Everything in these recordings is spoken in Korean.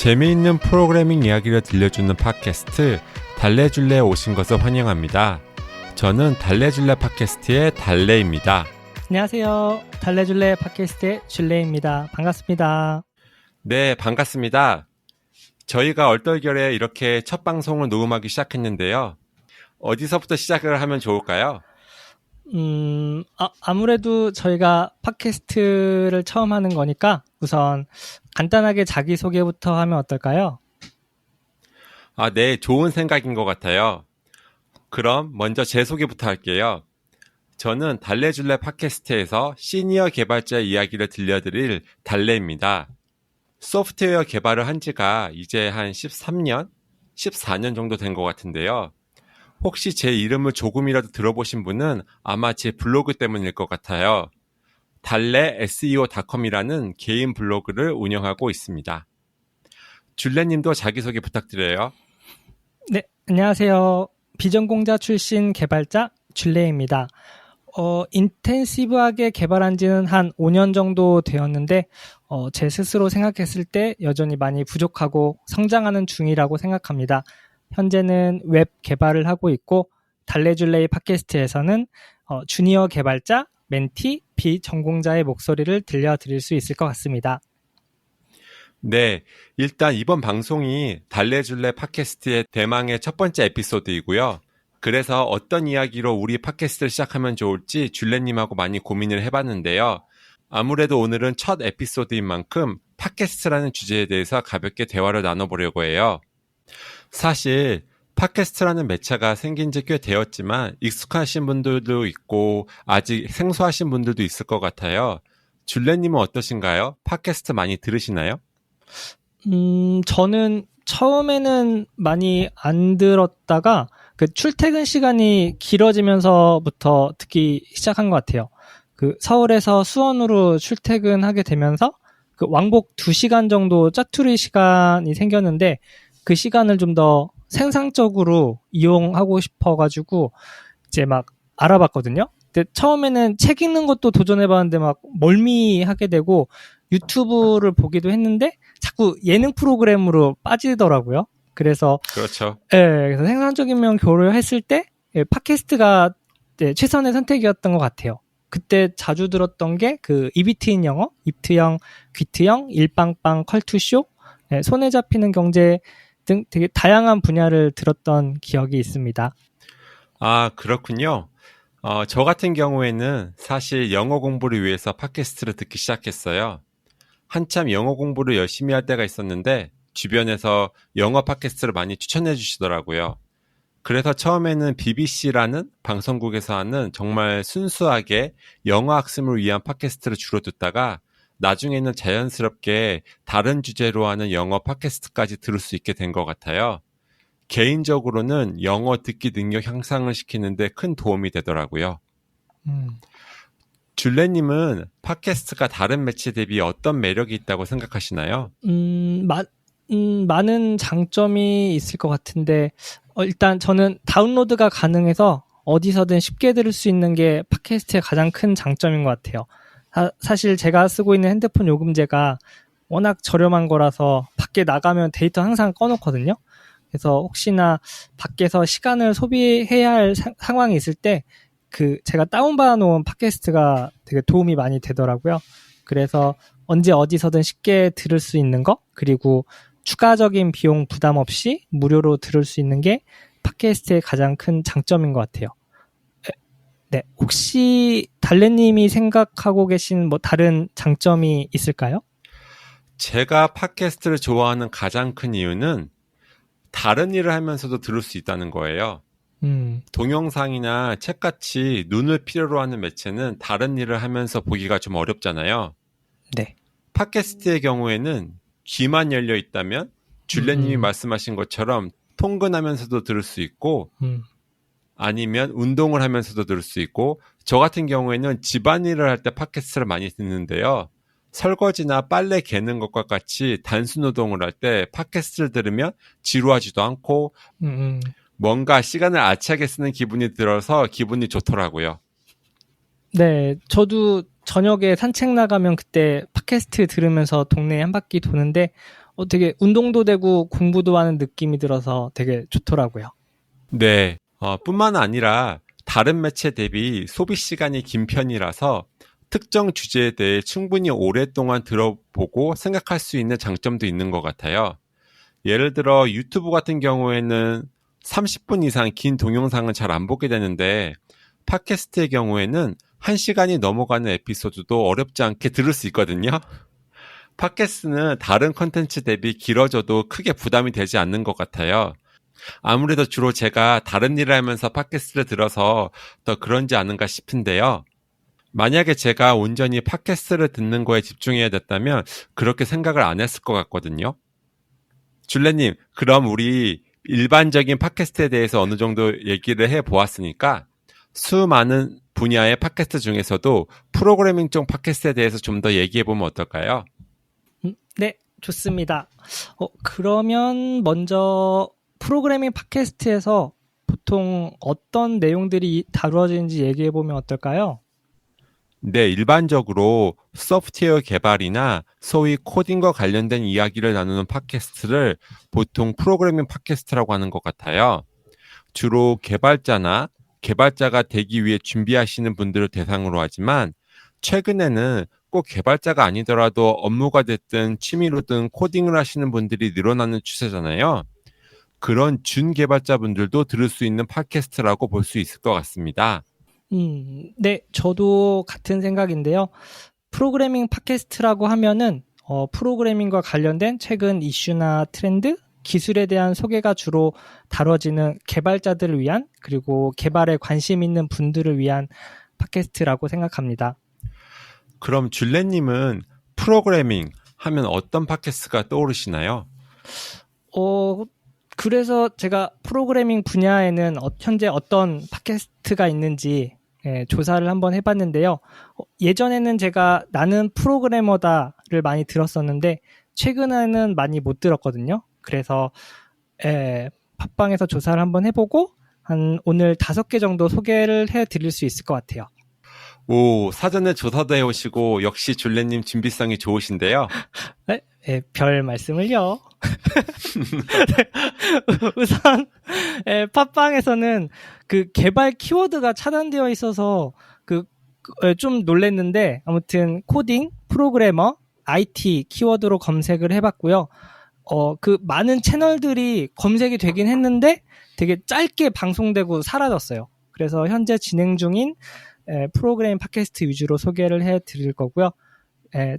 재미있는 프로그래밍 이야기를 들려주는 팟캐스트 달래줄래에 오신 것을 환영합니다. 저는 달래줄래 팟캐스트의 달래입니다. 안녕하세요. 달래줄래 팟캐스트의 줄래입니다. 반갑습니다. 네, 반갑습니다. 저희가 얼떨결에 이렇게 첫 방송을 녹음하기 시작했는데요. 어디서부터 시작을 하면 좋을까요? 아무래도 저희가 팟캐스트를 처음 하는 거니까 우선 간단하게 자기소개부터 하면 어떨까요? 네, 좋은 생각인 것 같아요. 그럼 먼저 제 소개부터 할게요. 저는 달래줄래 팟캐스트에서 시니어 개발자 이야기를 들려드릴 달래입니다. 소프트웨어 개발을 한 지가 이제 한 13년, 14년 정도 된 것 같은데요. 혹시 제 이름을 조금이라도 들어보신 분은 아마 제 블로그 때문일 것 같아요. 달래 SEO.com이라는 개인 블로그를 운영하고 있습니다. 줄래님도 자기소개 부탁드려요. 네, 안녕하세요. 비전공자 출신 개발자 줄래입니다. 인텐시브하게 개발한 지는 한 5년 정도 되었는데 제 스스로 생각했을 때 여전히 많이 부족하고 성장하는 중이라고 생각합니다. 현재는 웹 개발을 하고 있고 달래줄래의 팟캐스트에서는 주니어 개발자, 멘티, 비전공자의 목소리를 들려드릴 수 있을 것 같습니다. 네, 일단 이번 방송이 달래줄래 팟캐스트의 대망의 첫 번째 에피소드이고요. 그래서 어떤 이야기로 우리 팟캐스트를 시작하면 좋을지 줄래님하고 많이 고민을 해봤는데요. 아무래도 오늘은 첫 에피소드인 만큼 팟캐스트라는 주제에 대해서 가볍게 대화를 나눠보려고 해요. 사실 팟캐스트라는 매체가 생긴 지 꽤 되었지만 익숙하신 분들도 있고 아직 생소하신 분들도 있을 것 같아요. 줄래님은 어떠신가요? 팟캐스트 많이 들으시나요? 저는 처음에는 많이 안 들었다가 그 출퇴근 시간이 길어지면서부터 듣기 시작한 것 같아요. 그 서울에서 수원으로 출퇴근하게 되면서 그 왕복 2시간 정도 짜투리 시간이 생겼는데 그 시간을 좀 더 생산적으로 이용하고 싶어가지고 이제 막 알아봤거든요. 근데 처음에는 책 읽는 것도 도전해봤는데 막 멀미하게 되고 유튜브를 보기도 했는데 자꾸 예능 프로그램으로 빠지더라고요. 그래서 그렇죠. 그래서 생산적이면 교류했을 때 팟캐스트가 최선의 선택이었던 것 같아요. 그때 자주 들었던 게 그 이비트인 영어, 입트형, 귀트형, 일빵빵, 컬투쇼, 손에 잡히는 경제 등 되게 다양한 분야를 들었던 기억이 있습니다. 그렇군요. 저 같은 경우에는 사실 영어 공부를 위해서 팟캐스트를 듣기 시작했어요. 한참 영어 공부를 열심히 할 때가 있었는데 주변에서 영어 팟캐스트를 많이 추천해 주시더라고요. 그래서 처음에는 BBC라는 방송국에서 하는 정말 순수하게 영어 학습을 위한 팟캐스트를 주로 듣다가 나중에는 자연스럽게 다른 주제로 하는 영어 팟캐스트까지 들을 수 있게 된 것 같아요. 개인적으로는 영어 듣기 능력 향상을 시키는데 큰 도움이 되더라고요. 줄래님은 팟캐스트가 다른 매체 대비 어떤 매력이 있다고 생각하시나요? 많은 장점이 있을 것 같은데 일단 저는 다운로드가 가능해서 어디서든 쉽게 들을 수 있는 게 팟캐스트의 가장 큰 장점인 것 같아요. 사실 제가 쓰고 있는 핸드폰 요금제가 워낙 저렴한 거라서 밖에 나가면 데이터 항상 꺼놓거든요. 그래서 혹시나 밖에서 시간을 소비해야 할 상황이 있을 때 제가 다운받아 놓은 팟캐스트가 되게 도움이 많이 되더라고요. 그래서 언제 어디서든 쉽게 들을 수 있는 거, 그리고 추가적인 비용 부담 없이 무료로 들을 수 있는 게 팟캐스트의 가장 큰 장점인 것 같아요. 네, 혹시 달래님이 생각하고 계신 다른 장점이 있을까요? 제가 팟캐스트를 좋아하는 가장 큰 이유는 다른 일을 하면서도 들을 수 있다는 거예요. 동영상이나 책같이 눈을 필요로 하는 매체는 다른 일을 하면서 보기가 좀 어렵잖아요. 네. 팟캐스트의 경우에는 귀만 열려 있다면 줄래님이 말씀하신 것처럼 통근하면서도 들을 수 있고 아니면 운동을 하면서도 들을 수 있고 저 같은 경우에는 집안일을 할 때 팟캐스트를 많이 듣는데요. 설거지나 빨래 개는 것과 같이 단순 노동을 할 때 팟캐스트를 들으면 지루하지도 않고 뭔가 시간을 알차게 쓰는 기분이 들어서 기분이 좋더라고요. 네, 저도 저녁에 산책 나가면 그때 팟캐스트 들으면서 동네 한 바퀴 도는데 되게 운동도 되고 공부도 하는 느낌이 들어서 되게 좋더라고요. 네, 뿐만 아니라 다른 매체 대비 소비 시간이 긴 편이라서 특정 주제에 대해 충분히 오랫동안 들어보고 생각할 수 있는 장점도 있는 것 같아요. 예를 들어 유튜브 같은 경우에는 30분 이상 긴 동영상은 잘 안 보게 되는데 팟캐스트의 경우에는 1시간이 넘어가는 에피소드도 어렵지 않게 들을 수 있거든요. 팟캐스트는 다른 컨텐츠 대비 길어져도 크게 부담이 되지 않는 것 같아요. 아무래도 주로 제가 다른 일을 하면서 팟캐스트를 들어서 더 그런지 않은가 싶은데요. 만약에 제가 온전히 팟캐스트를 듣는 거에 집중해야 됐다면 그렇게 생각을 안 했을 것 같거든요. 줄레님, 그럼 우리 일반적인 팟캐스트에 대해서 어느 정도 얘기를 해보았으니까 수많은 분야의 팟캐스트 중에서도 프로그래밍 쪽 팟캐스트에 대해서 좀 더 얘기해보면 어떨까요? 네, 좋습니다. 그러면 먼저 프로그래밍 팟캐스트에서 보통 어떤 내용들이 다루어지는지 얘기해보면 어떨까요? 네, 일반적으로 소프트웨어 개발이나 소위 코딩과 관련된 이야기를 나누는 팟캐스트를 보통 프로그래밍 팟캐스트라고 하는 것 같아요. 주로 개발자가 되기 위해 준비하시는 분들을 대상으로 하지만 최근에는 꼭 개발자가 아니더라도 업무가 됐든 취미로든 코딩을 하시는 분들이 늘어나는 추세잖아요. 그런 준개발자분들도 들을 수 있는 팟캐스트라고 볼 수 있을 것 같습니다. 네, 저도 같은 생각인데요. 프로그래밍 팟캐스트라고 하면은 프로그래밍과 관련된 최근 이슈나 트렌드, 기술에 대한 소개가 주로 다뤄지는 개발자들을 위한 그리고 개발에 관심 있는 분들을 위한 팟캐스트라고 생각합니다. 그럼 줄레님은 프로그래밍 하면 어떤 팟캐스트가 떠오르시나요? 그래서 제가 프로그래밍 분야에는 현재 어떤 팟캐스트가 있는지 조사를 한번 해봤는데요. 예전에는 제가 나는 프로그래머다를 많이 들었었는데 최근에는 많이 못 들었거든요. 그래서 팟빵에서 조사를 한번 해보고 한 오늘 5개 정도 소개를 해드릴 수 있을 것 같아요. 오, 사전에 조사도 해오시고 역시 줄레님 준비성이 좋으신데요. 별 말씀을요. 우선 팟빵에서는 그 개발 키워드가 차단되어 있어서 좀 놀랬는데 아무튼 코딩, 프로그래머, IT 키워드로 검색을 해봤고요. 그 많은 채널들이 검색이 되긴 했는데 되게 짧게 방송되고 사라졌어요. 그래서 현재 진행 중인 프로그래밍 팟캐스트 위주로 소개를 해드릴 거고요.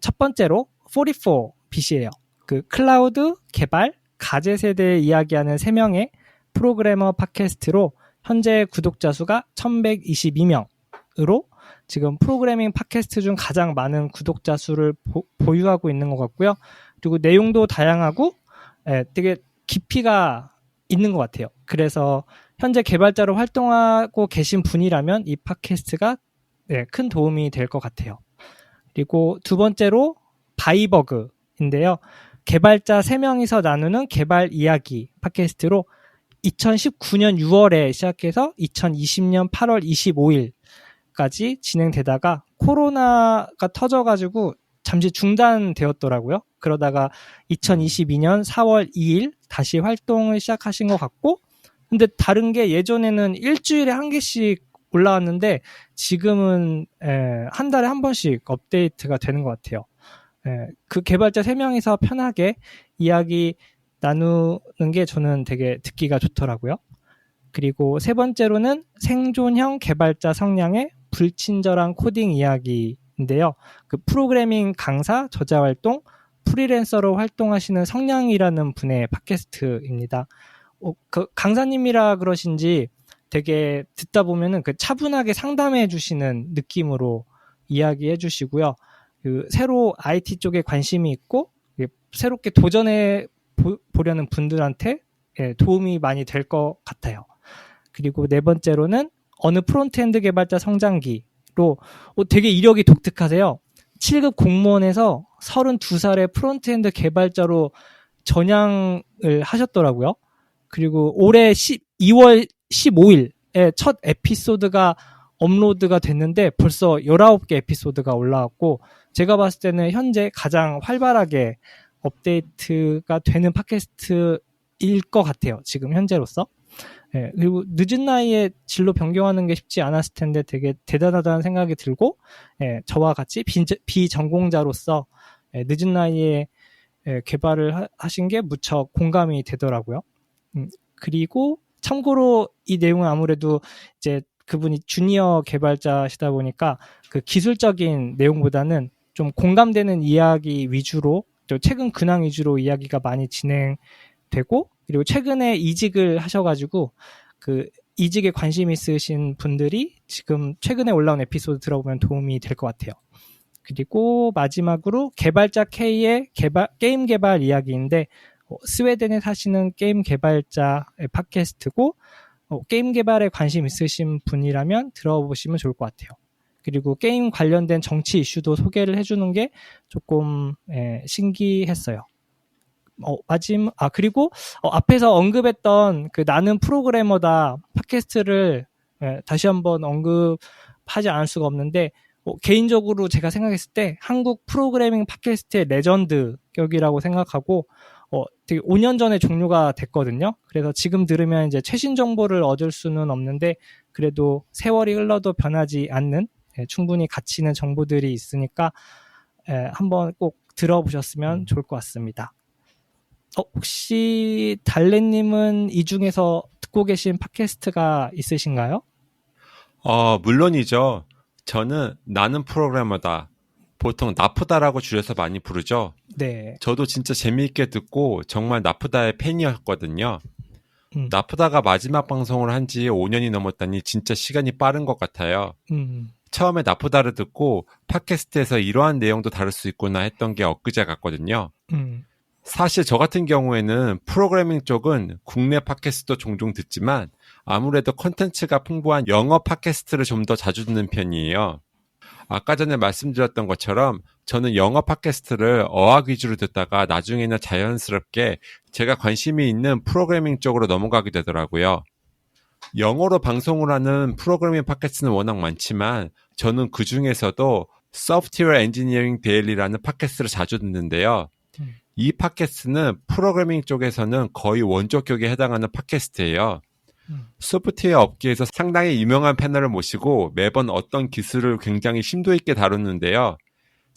첫 번째로 44bit이에요. 그 클라우드 개발 가제 세대에 이야기하는 3명의 프로그래머 팟캐스트로 현재 구독자 수가 1122명으로 지금 프로그래밍 팟캐스트 중 가장 많은 구독자 수를 보유하고 있는 것 같고요. 그리고 내용도 다양하고 되게 깊이가 있는 것 같아요. 그래서 현재 개발자로 활동하고 계신 분이라면 이 팟캐스트가 큰 도움이 될 것 같아요. 그리고 두 번째로 바이버그인데요. 개발자 3명이서 나누는 개발 이야기 팟캐스트로 2019년 6월에 시작해서 2020년 8월 25일까지 진행되다가 코로나가 터져가지고 잠시 중단되었더라고요. 그러다가 2022년 4월 2일 다시 활동을 시작하신 것 같고, 근데 다른 게 예전에는 일주일에 한 개씩 올라왔는데 지금은 한 달에 한 번씩 업데이트가 되는 것 같아요. 그 개발자 3명이서 편하게 이야기 나누는 게 저는 되게 듣기가 좋더라고요. 그리고 세 번째로는 생존형 개발자 성량의 불친절한 코딩 이야기인데요. 그 프로그래밍 강사, 저자 활동, 프리랜서로 활동하시는 성량이라는 분의 팟캐스트입니다. 그 강사님이라 그러신지 되게 듣다 보면은 그 차분하게 상담해 주시는 느낌으로 이야기해 주시고요. 그 새로 IT 쪽에 관심이 있고 새롭게 도전해 보려는 분들한테 도움이 많이 될 것 같아요. 그리고 네 번째로는 어느 프론트엔드 개발자 성장기로 되게 이력이 독특하세요. 7급 공무원에서 32살의 프론트엔드 개발자로 전향을 하셨더라고요. 그리고 올해 2월 15일에 첫 에피소드가 업로드가 됐는데 벌써 19개 에피소드가 올라왔고 제가 봤을 때는 현재 가장 활발하게 업데이트가 되는 팟캐스트일 것 같아요. 지금 현재로서. 예, 그리고 늦은 나이에 진로 변경하는 게 쉽지 않았을 텐데 되게 대단하다는 생각이 들고, 예, 저와 같이 비전공자로서 늦은 나이에 개발을 하신 게 무척 공감이 되더라고요. 그리고 참고로 이 내용은 아무래도 이제 그분이 주니어 개발자시다 보니까 그 기술적인 내용보다는 좀 공감되는 이야기 위주로, 또 최근 근황 위주로 이야기가 많이 진행되고, 그리고 최근에 이직을 하셔가지고 그 이직에 관심 있으신 분들이 지금 최근에 올라온 에피소드 들어보면 도움이 될 것 같아요. 그리고 마지막으로 개발자 K의 게임 개발 이야기인데, 스웨덴에 사시는 게임 개발자의 팟캐스트고, 게임 개발에 관심 있으신 분이라면 들어보시면 좋을 것 같아요. 그리고 게임 관련된 정치 이슈도 소개를 해주는 게 조금 신기했어요. 그리고 앞에서 언급했던 그 나는 프로그래머다 팟캐스트를 다시 한번 언급하지 않을 수가 없는데, 개인적으로 제가 생각했을 때 한국 프로그래밍 팟캐스트의 레전드격이라고 생각하고, 되게 5년 전에 종료가 됐거든요. 그래서 지금 들으면 이제 최신 정보를 얻을 수는 없는데, 그래도 세월이 흘러도 변하지 않는 충분히 가치 있는 정보들이 있으니까 한번 꼭 들어보셨으면 좋을 것 같습니다. 혹시 달래님은 이 중에서 듣고 계신 팟캐스트가 있으신가요? 물론이죠. 저는 나는 프로그래머다. 보통 나프다라고 줄여서 많이 부르죠. 네. 저도 진짜 재미있게 듣고 정말 나프다의 팬이었거든요. 나프다가 마지막 방송을 한 지 5년이 넘었다니 진짜 시간이 빠른 것 같아요. 처음에 나프다를 듣고 팟캐스트에서 이러한 내용도 다룰 수 있구나 했던 게 엊그제 같거든요. 사실 저 같은 경우에는 프로그래밍 쪽은 국내 팟캐스트도 종종 듣지만 아무래도 콘텐츠가 풍부한 영어 팟캐스트를 좀 더 자주 듣는 편이에요. 아까 전에 말씀드렸던 것처럼 저는 영어 팟캐스트를 어학 위주로 듣다가 나중에는 자연스럽게 제가 관심이 있는 프로그래밍 쪽으로 넘어가게 되더라고요. 영어로 방송을 하는 프로그래밍 팟캐스트는 워낙 많지만 저는 그 중에서도 소프트웨어 엔지니어링 데일리라는 팟캐스트를 자주 듣는데요. 이 팟캐스트는 프로그래밍 쪽에서는 거의 원조격에 해당하는 팟캐스트예요. 소프트웨어 업계에서 상당히 유명한 패널을 모시고 매번 어떤 기술을 굉장히 심도 있게 다루는데요.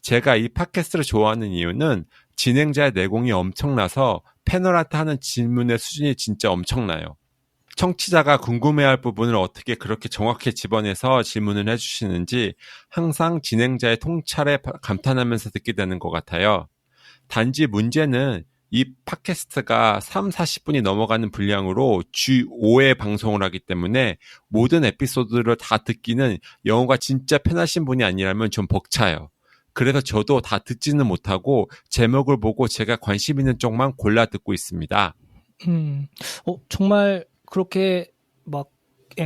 제가 이 팟캐스트를 좋아하는 이유는 진행자의 내공이 엄청나서 패널한테 하는 질문의 수준이 진짜 엄청나요. 청취자가 궁금해할 부분을 어떻게 그렇게 정확히 집어내서 질문을 해주시는지 항상 진행자의 통찰에 감탄하면서 듣게 되는 것 같아요. 단지 문제는 이 팟캐스트가 40분이 넘어가는 분량으로 주 5회 방송을 하기 때문에 모든 에피소드를 다 듣기는 영어가 진짜 편하신 분이 아니라면 좀 벅차요. 그래서 저도 다 듣지는 못하고 제목을 보고 제가 관심 있는 쪽만 골라 듣고 있습니다. 정말 그렇게 막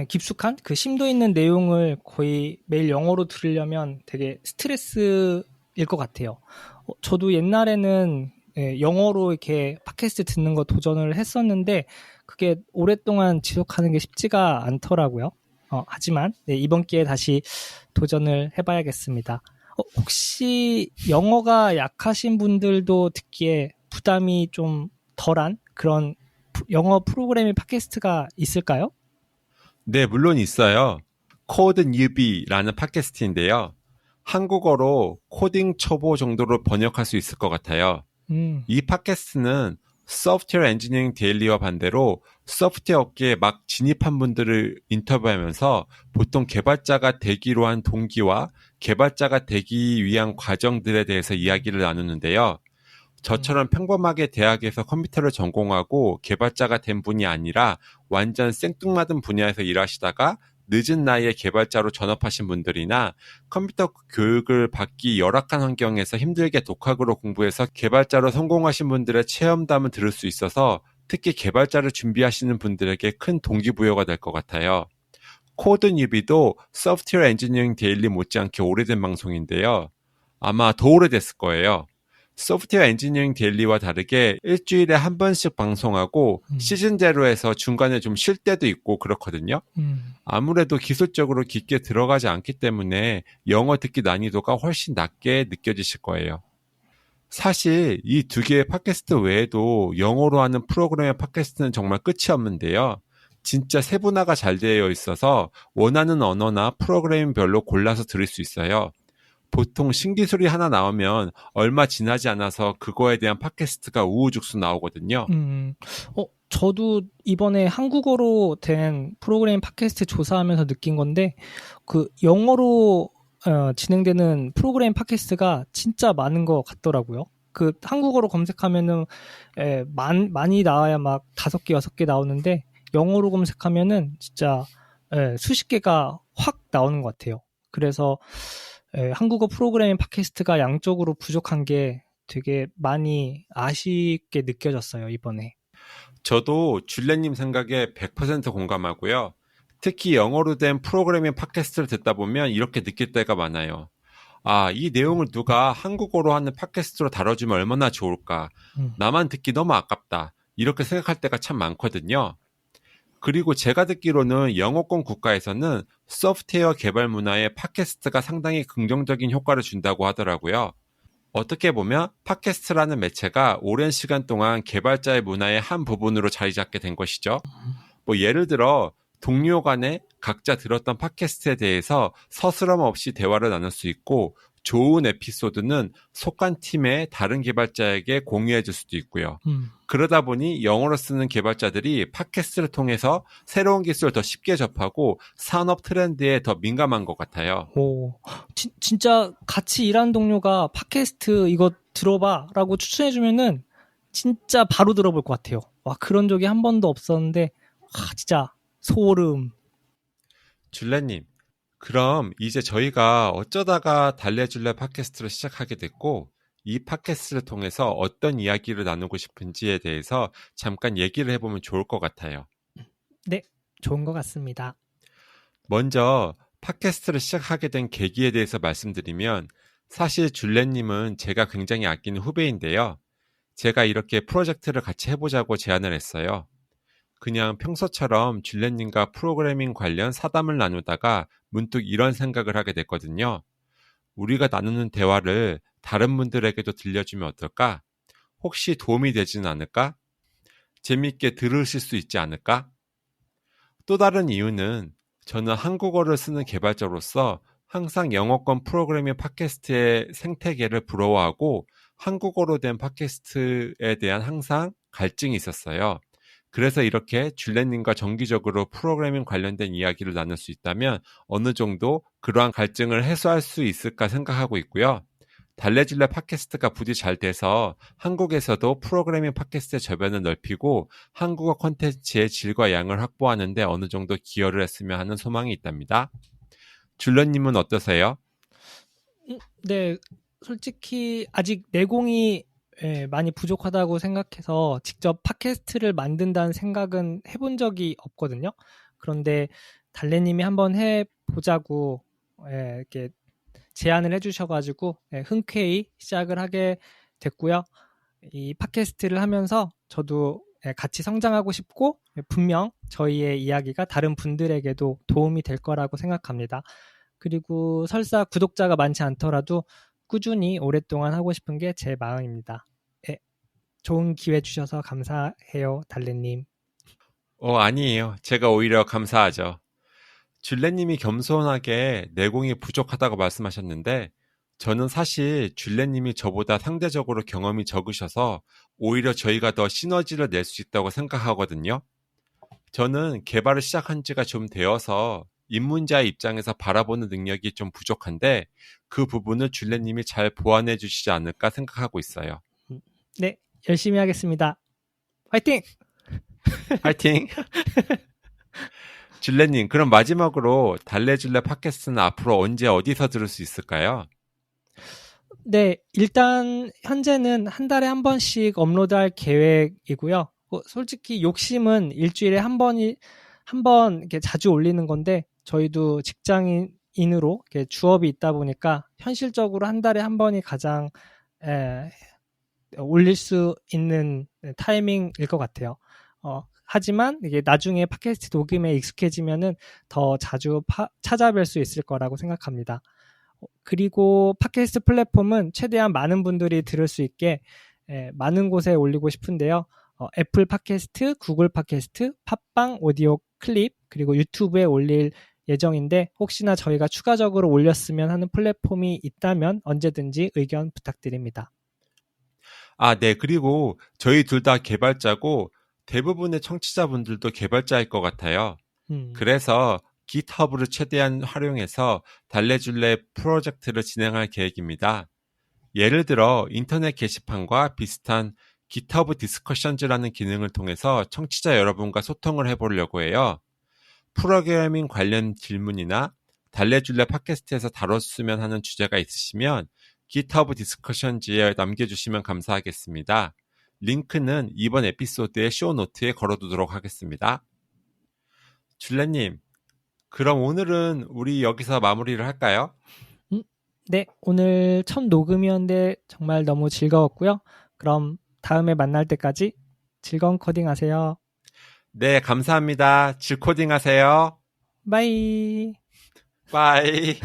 깊숙한 그 심도 있는 내용을 거의 매일 영어로 들으려면 되게 스트레스일 것 같아요. 저도 옛날에는 영어로 이렇게 팟캐스트 듣는 거 도전을 했었는데 그게 오랫동안 지속하는 게 쉽지가 않더라고요. 하지만 이번 기회에 다시 도전을 해봐야겠습니다. 혹시 영어가 약하신 분들도 듣기에 부담이 좀 덜한 그런 영어 프로그래밍 팟캐스트가 있을까요? 네, 물론 있어요. 코드 뉴비라는 팟캐스트인데요. 한국어로 코딩 초보 정도로 번역할 수 있을 것 같아요. 이 팟캐스트는 소프트웨어 엔지니어링 데일리와 반대로 소프트웨어 업계에 막 진입한 분들을 인터뷰하면서 보통 개발자가 되기로 한 동기와 개발자가 되기 위한 과정들에 대해서 이야기를 나누는데요. 저처럼 평범하게 대학에서 컴퓨터를 전공하고 개발자가 된 분이 아니라 완전 생뚱맞은 분야에서 일하시다가 늦은 나이에 개발자로 전업하신 분들이나 컴퓨터 교육을 받기 열악한 환경에서 힘들게 독학으로 공부해서 개발자로 성공하신 분들의 체험담을 들을 수 있어서 특히 개발자를 준비하시는 분들에게 큰 동기부여가 될 것 같아요. 코드 뉴비도 소프트웨어 엔지니어링 데일리 못지않게 오래된 방송인데요. 아마 더 오래됐을 거예요. 소프트웨어 엔지니어링 데일리와 다르게 일주일에 한 번씩 방송하고 시즌제로 해서 중간에 좀 쉴 때도 있고 그렇거든요. 아무래도 기술적으로 깊게 들어가지 않기 때문에 영어 듣기 난이도가 훨씬 낮게 느껴지실 거예요. 사실 이 두 개의 팟캐스트 외에도 영어로 하는 프로그램의 팟캐스트는 정말 끝이 없는데요. 진짜 세분화가 잘 되어 있어서 원하는 언어나 프로그램별로 골라서 들을 수 있어요. 보통 신기술이 하나 나오면 얼마 지나지 않아서 그거에 대한 팟캐스트가 우후죽순 나오거든요. 저도 이번에 한국어로 된 프로그램 팟캐스트 조사하면서 느낀 건데, 영어로 진행되는 프로그램 팟캐스트가 진짜 많은 것 같더라고요. 한국어로 검색하면은, 많이 나와야 막 5개, 6개 나오는데, 영어로 검색하면은 진짜, 수십 개가 확 나오는 것 같아요. 그래서, 한국어 프로그램 팟캐스트가 양적으로 부족한 게 되게 많이 아쉽게 느껴졌어요, 이번에. 저도 줄레님 생각에 100% 공감하고요. 특히 영어로 된 프로그래밍 팟캐스트를 듣다 보면 이렇게 느낄 때가 많아요. 아, 이 내용을 누가 한국어로 하는 팟캐스트로 다뤄주면 얼마나 좋을까. 나만 듣기 너무 아깝다. 이렇게 생각할 때가 참 많거든요. 그리고 제가 듣기로는 영어권 국가에서는 소프트웨어 개발 문화에 팟캐스트가 상당히 긍정적인 효과를 준다고 하더라고요. 어떻게 보면 팟캐스트라는 매체가 오랜 시간 동안 개발자의 문화의 한 부분으로 자리 잡게 된 것이죠. 뭐 예를 들어 동료 간에 각자 들었던 팟캐스트에 대해서 서스럼 없이 대화를 나눌 수 있고 좋은 에피소드는 속한 팀의 다른 개발자에게 공유해 줄 수도 있고요. 그러다 보니 영어로 쓰는 개발자들이 팟캐스트를 통해서 새로운 기술을 더 쉽게 접하고 산업 트렌드에 더 민감한 것 같아요. 진짜 같이 일하는 동료가 팟캐스트 이거 들어봐 라고 추천해주면은 진짜 바로 들어볼 것 같아요. 와, 그런 적이 한 번도 없었는데, 진짜 소름. 줄레님, 그럼 이제 저희가 어쩌다가 달래줄래 팟캐스트를 시작하게 됐고, 이 팟캐스트를 통해서 어떤 이야기를 나누고 싶은지에 대해서 잠깐 얘기를 해보면 좋을 것 같아요. 네, 좋은 것 같습니다. 먼저 팟캐스트를 시작하게 된 계기에 대해서 말씀드리면, 사실 줄레님은 제가 굉장히 아끼는 후배인데요. 제가 이렇게 프로젝트를 같이 해보자고 제안을 했어요. 그냥 평소처럼 줄레님과 프로그래밍 관련 사담을 나누다가 문득 이런 생각을 하게 됐거든요. 우리가 나누는 대화를 다른 분들에게도 들려주면 어떨까? 혹시 도움이 되지는 않을까? 재미있게 들으실 수 있지 않을까? 또 다른 이유는 저는 한국어를 쓰는 개발자로서 항상 영어권 프로그래밍 팟캐스트의 생태계를 부러워하고 한국어로 된 팟캐스트에 대한 항상 갈증이 있었어요. 그래서 이렇게 줄레님과 정기적으로 프로그래밍 관련된 이야기를 나눌 수 있다면 어느 정도 그러한 갈증을 해소할 수 있을까 생각하고 있고요. 달래줄래 팟캐스트가 부디 잘 돼서 한국에서도 프로그래밍 팟캐스트의 저변을 넓히고 한국어 콘텐츠의 질과 양을 확보하는 데 어느 정도 기여를 했으면 하는 소망이 있답니다. 줄레님은 어떠세요? 네, 솔직히 아직 내공이 많이 부족하다고 생각해서 직접 팟캐스트를 만든다는 생각은 해본 적이 없거든요. 그런데 달래님이 한번 해보자고 이렇게 제안을 해주셔가지고 흔쾌히 시작을 하게 됐고요. 이 팟캐스트를 하면서 저도 같이 성장하고 싶고 분명 저희의 이야기가 다른 분들에게도 도움이 될 거라고 생각합니다. 그리고 설사 구독자가 많지 않더라도 꾸준히 오랫동안 하고 싶은 게 제 마음입니다. 좋은 기회 주셔서 감사해요, 달래님. 아니에요. 제가 오히려 감사하죠. 줄레님이 겸손하게 내공이 부족하다고 말씀하셨는데 저는 사실 줄레님이 저보다 상대적으로 경험이 적으셔서 오히려 저희가 더 시너지를 낼 수 있다고 생각하거든요. 저는 개발을 시작한 지가 좀 되어서 입문자의 입장에서 바라보는 능력이 좀 부족한데 그 부분을 줄레님이 잘 보완해 주시지 않을까 생각하고 있어요. 네, 열심히 하겠습니다. 화이팅! 화이팅! 줄레님, 그럼 마지막으로 달래줄래 팟캐스트는 앞으로 언제 어디서 들을 수 있을까요? 네, 일단 현재는 한 달에 한 번씩 업로드할 계획이고요. 솔직히 욕심은 일주일에 한 번 이렇게 자주 올리는 건데 저희도 직장인으로 이렇게 주업이 있다 보니까 현실적으로 한 달에 한 번이 가장 올릴 수 있는 타이밍일 것 같아요. 하지만 이게 나중에 팟캐스트 녹음에 익숙해지면은 더 자주 찾아뵐 수 있을 거라고 생각합니다. 그리고 팟캐스트 플랫폼은 최대한 많은 분들이 들을 수 있게 많은 곳에 올리고 싶은데요. 애플 팟캐스트, 구글 팟캐스트, 팟빵 오디오 클립, 그리고 유튜브에 올릴 예정인데 혹시나 저희가 추가적으로 올렸으면 하는 플랫폼이 있다면 언제든지 의견 부탁드립니다. 네. 그리고 저희 둘 다 개발자고 대부분의 청취자분들도 개발자일 것 같아요. 그래서 GitHub를 최대한 활용해서 달래줄래 프로젝트를 진행할 계획입니다. 예를 들어 인터넷 게시판과 비슷한 GitHub 디스커션즈라는 기능을 통해서 청취자 여러분과 소통을 해보려고 해요. 프로그래밍 관련 질문이나 달래줄래 팟캐스트에서 다뤘으면 하는 주제가 있으시면 GitHub 디스커션즈에 남겨주시면 감사하겠습니다. 링크는 이번 에피소드의 쇼노트에 걸어두도록 하겠습니다. 줄레님, 그럼 오늘은 우리 여기서 마무리를 할까요? 네, 오늘 첫 녹음이었는데 정말 너무 즐거웠고요. 그럼 다음에 만날 때까지 즐거운 코딩 하세요. 네, 감사합니다. 질코딩 하세요. 바이. 바이.